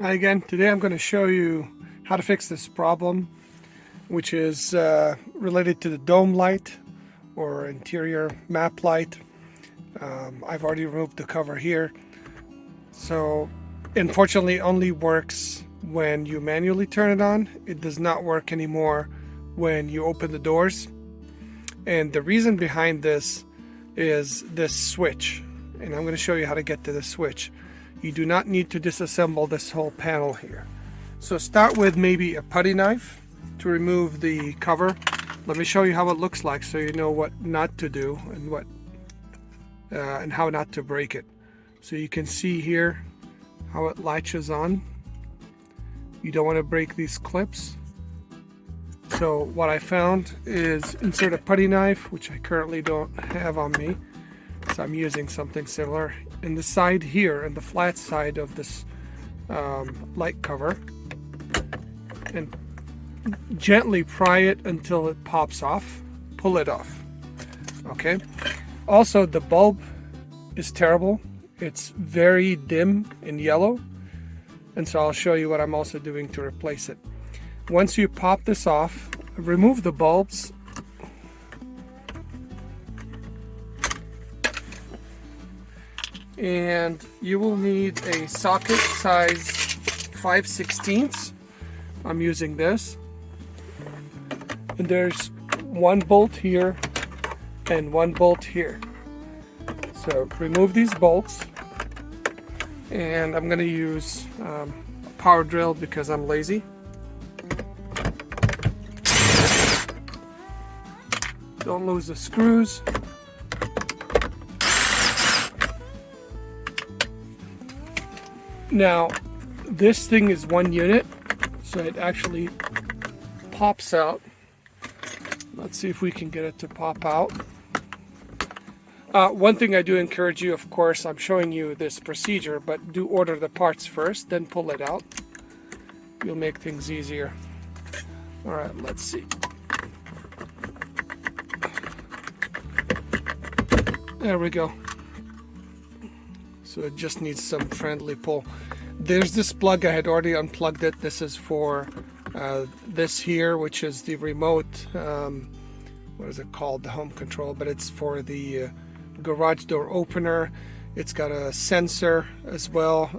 Hi again. Today I'm going to show you how to fix this problem, which is related to the dome light or interior map light. I've already removed the cover here. So unfortunately it only works when you manually turn it on. It does not work anymore when you open the doors. And the reason behind this is this switch. And I'm going to show you how to get to the switch. You do not need to disassemble this whole panel here. So start with maybe a putty knife to remove the cover. Let me show you how it looks like so you know what not to do and how not to break it. So you can see here how it latches on. You don't want to break these clips. So what I found is insert a putty knife, which I currently don't have on me. So I'm using something similar in the side here, in the flat side of this light cover, and gently pry it until it pops off. Pull it off. Okay. Also, the bulb is terrible. It's very dim in yellow, and so I'll show you what I'm also doing to replace it. Once you pop this off, remove the bulbs. And you will need a socket size 5/16. I'm using this. And there's one bolt here and one bolt here. So remove these bolts. And I'm going to use a power drill because I'm lazy. Don't lose the screws. Now, this thing is one unit, so it actually pops out. Let's see if we can get it to pop out. One thing I do encourage you, of course, I'm showing you this procedure, but do order the parts first, then pull it out. You'll make things easier. All right, let's see. There we go. So it just needs some friendly pull. There's this plug, I had already unplugged it. This is for this here, which is the remote, what is it called? The home control, but it's for the garage door opener. It's got a sensor as well,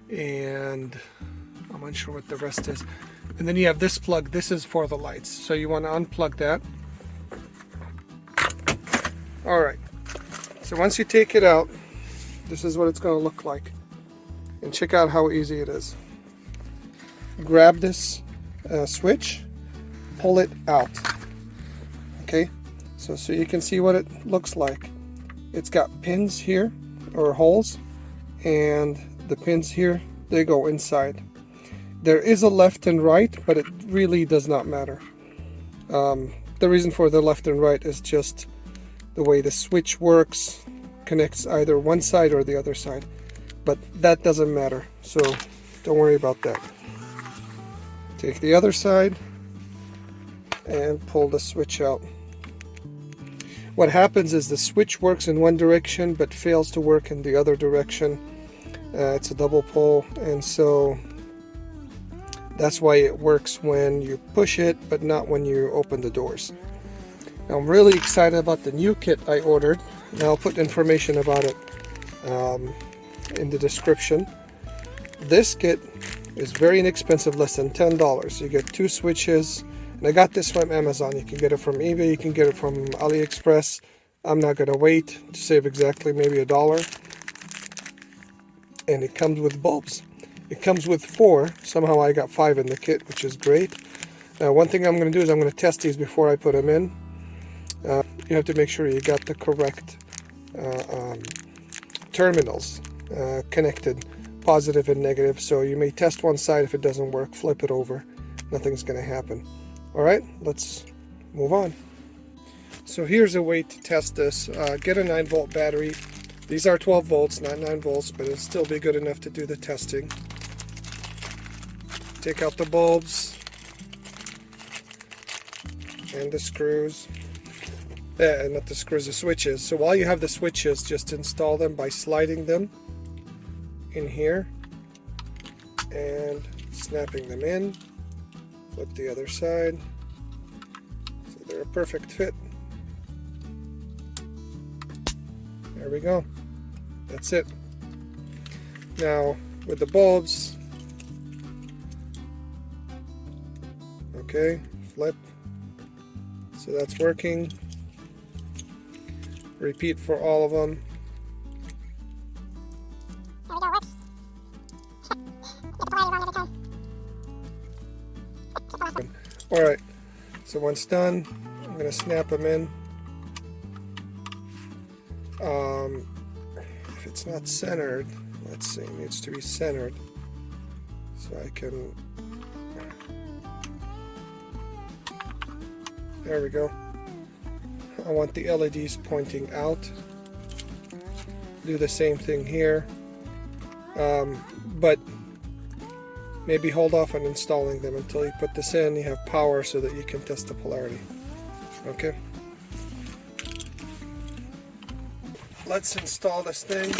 and I'm unsure what the rest is. And then you have this plug. This is for the lights. So you want to unplug that. All right. So once you take it out, this is what it's going to look like. And check out how easy it is. Grab this switch, pull it out. Okay, so you can see what it looks like. It's got pins here, or holes, and the pins here, they go inside. There is a left and right, but it really does not matter. The reason for the left and right is just the way the switch works. Connects either one side or the other side, but that doesn't matter, so don't worry about that. Take the other side and pull the switch out. What happens is the switch works in one direction but fails to work in the other direction. It's a double pull, and so that's why it works when you push it but not when you open the doors. Now, I'm really excited about the new kit I ordered. And I'll put information about it in the description. This kit is very inexpensive, less than $10. You get 2 switches, and I got this from Amazon. You can get it from eBay, you can get it from AliExpress. I'm not going to wait to save exactly maybe $1. And it comes with bulbs. It comes with 4. Somehow I got 5 in the kit, which is great. Now, one thing I'm going to do is I'm going to test these before I put them in. You have to make sure you got the correct terminals connected, positive and negative. So you may test one side. If it doesn't work, flip it over. Nothing's going to happen. All right, let's move on. So here's a way to test this. Get a 9-volt battery. These are 12 volts, not 9 volts, but it'll still be good enough to do the testing. Take out the bulbs and the screws. Not the screws, the switches. So while you have the switches, just install them by sliding them in here and snapping them in. Flip the other side so they're a perfect fit. There we go. That's it. Now with the bulbs, okay, flip. So that's working. Repeat for all of them. There we go, works. Get the polarity wrong every time. Alright, so once done, I'm going to snap them in. If it's not centered, let's see, it needs to be centered. So I can, there we go. I want the LEDs pointing out. Do the same thing here. But maybe hold off on installing them until you put this in, you have power so that you can test the polarity. Okay? Let's install this thing.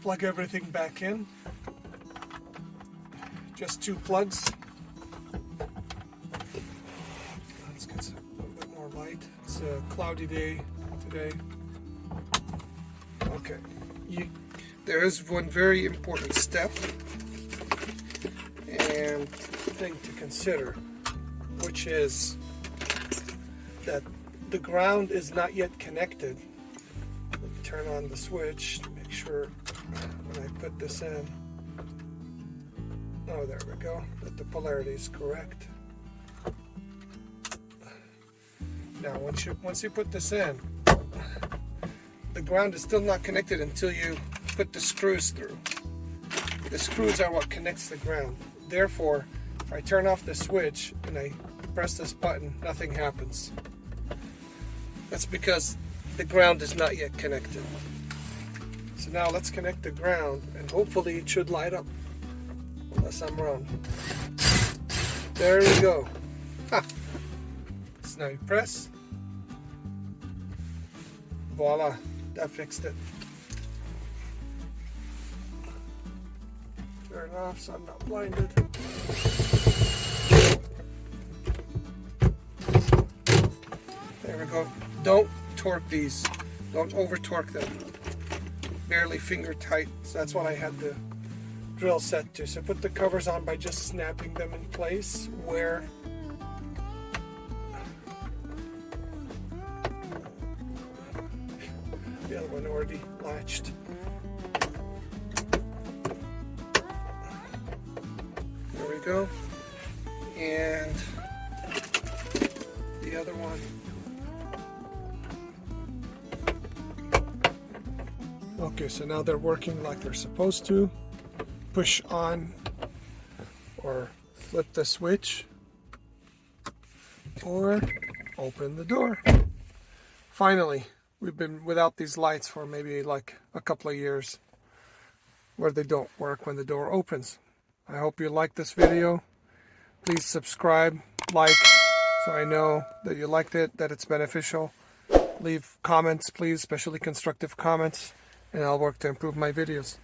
Plug everything back in. Just 2 plugs. Let's get a little bit more light. It's a cloudy day today. Okay. There is one very important step and thing to consider, which is that the ground is not yet connected. Let me turn on the switch to make sure when I put this in. Oh, there we go, that the polarity is correct. Now once you put this in, the ground is still not connected until you put the screws through. The screws are what connects the ground. Therefore, if I turn off the switch and I press this button, nothing happens. That's because the ground is not yet connected. So now let's connect the ground and hopefully it should light up, unless I'm wrong. There we go. Ha. So now you press. Voila, that fixed it. Turn it off so I'm not blinded. There we go. Don't torque these. Don't over torque them. Barely finger tight. So that's what I had the drill set to. So put the covers on by just snapping them in place where the other one already latched. There we go. And the other one. Okay, so now they're working like they're supposed to. Push on or flip the switch or open the door. Finally, we've been without these lights for maybe like a couple of years where they don't work when the door opens. I hope you like this video. Please subscribe, like, so I know that you liked it, that it's beneficial. Leave comments, please, especially constructive comments, and I'll work to improve my videos.